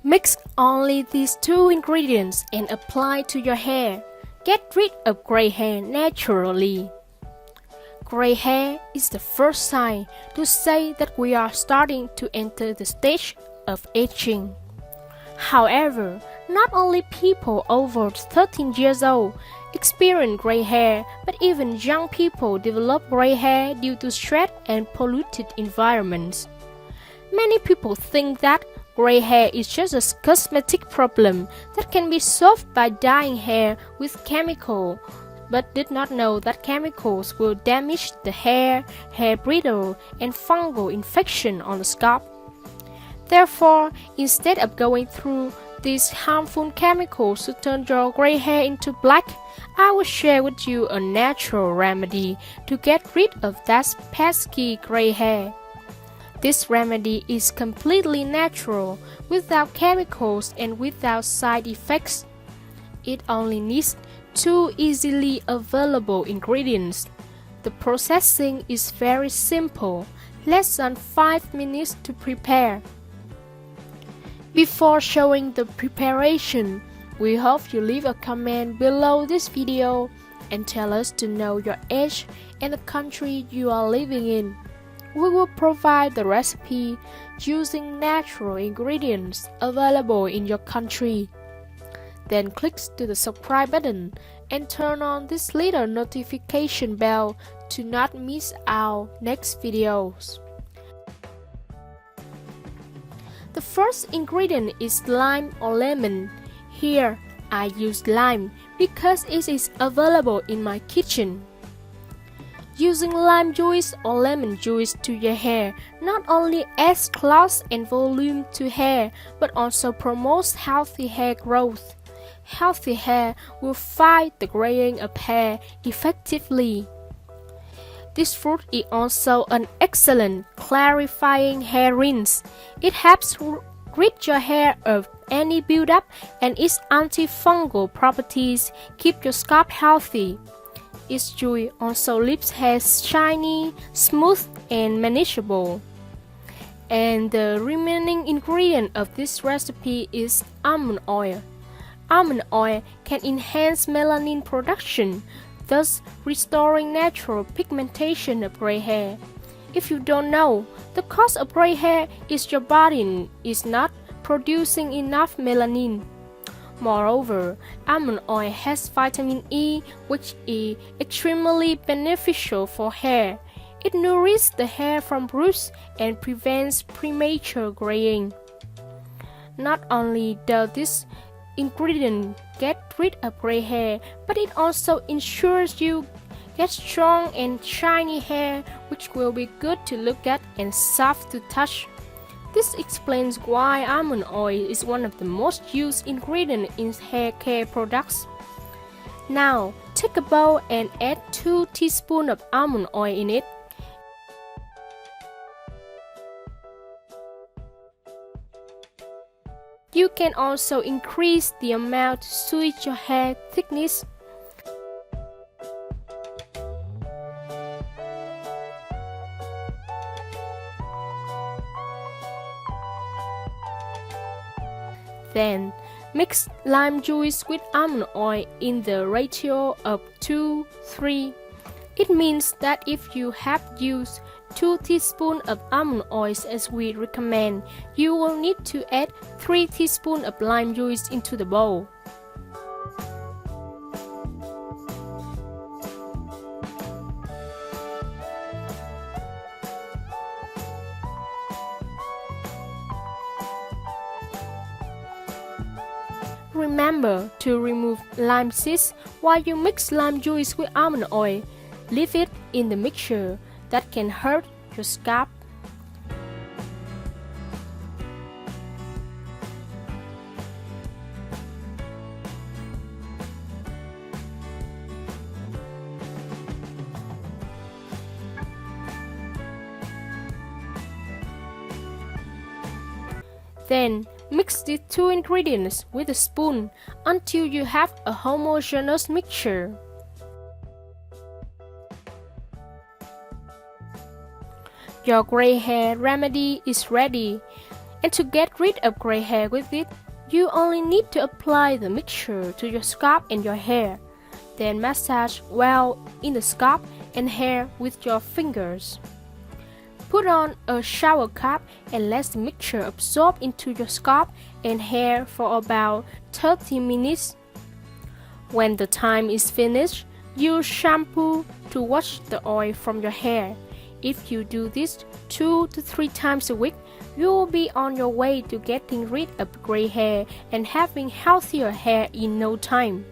Mix only these two ingredients and apply to your hair. Get rid of gray hair naturally. Gray hair is the first sign to say that we are starting to enter the stage of aging. However, not only people over 13 years old experience gray hair, but even young people develop gray hair due to stress and polluted environments. Many people think that gray hair is just a cosmetic problem that can be solved by dyeing hair with chemical, but did not know that chemicals will damage the hair brittle, and fungal infection on the scalp. Therefore, instead of going through these harmful chemicals to turn your gray hair into black, I will share with you a natural remedy to get rid of that pesky gray hair. This remedy is completely natural, without chemicals and without side effects. It only needs two easily available ingredients. The processing is very simple, less than 5 minutes to prepare. Before showing the preparation, we hope you leave a comment below this video and tell us to know your age and the country you are living in. We will provide the recipe using natural ingredients available in your country. Then click to the subscribe button and turn on this little notification bell to not miss our next videos. The first ingredient is lime or lemon. Here, I use lime because it is available in my kitchen. Using lime juice or lemon juice to your hair not only adds gloss and volume to hair, but also promotes healthy hair growth. Healthy hair will fight the graying of hair effectively. This fruit is also an excellent clarifying hair rinse. It helps rid your hair of any buildup, and its antifungal properties keep your scalp healthy. Its juice also leaves hair shiny, smooth, and manageable. And the remaining ingredient of this recipe is almond oil. Almond oil can enhance melanin production, thus restoring natural pigmentation of gray hair. If you don't know, the cause of gray hair is your body is not producing enough melanin. Moreover, almond oil has vitamin E, which is extremely beneficial for hair. It nourishes the hair from roots and prevents premature graying. Not only does this ingredient get rid of gray hair, but it also ensures you get strong and shiny hair, which will be good to look at and soft to touch. This explains why almond oil is one of the most used ingredients in hair care products. Now, take a bowl and add 2 teaspoons of almond oil in it. You can also increase the amount to suit your hair thickness. Then, mix lime juice with almond oil in the ratio of 2:3. It means that if you have used 2 teaspoons of almond oil as we recommend, you will need to add 3 teaspoons of lime juice into the bowl. Remember to remove lime seeds while you mix lime juice with almond oil. Leave it in the mixture. That can hurt your scalp. Then, mix the 2 ingredients with a spoon until you have a homogeneous mixture. Your gray hair remedy is ready. And to get rid of gray hair with it, you only need to apply the mixture to your scalp and your hair. Then massage well in the scalp and hair with your fingers. Put on a shower cap and let the mixture absorb into your scalp and hair for about 30 minutes. When the time is finished, use shampoo to wash the oil from your hair. If you do this 2 to 3 times a week, you will be on your way to getting rid of gray hair and having healthier hair in no time.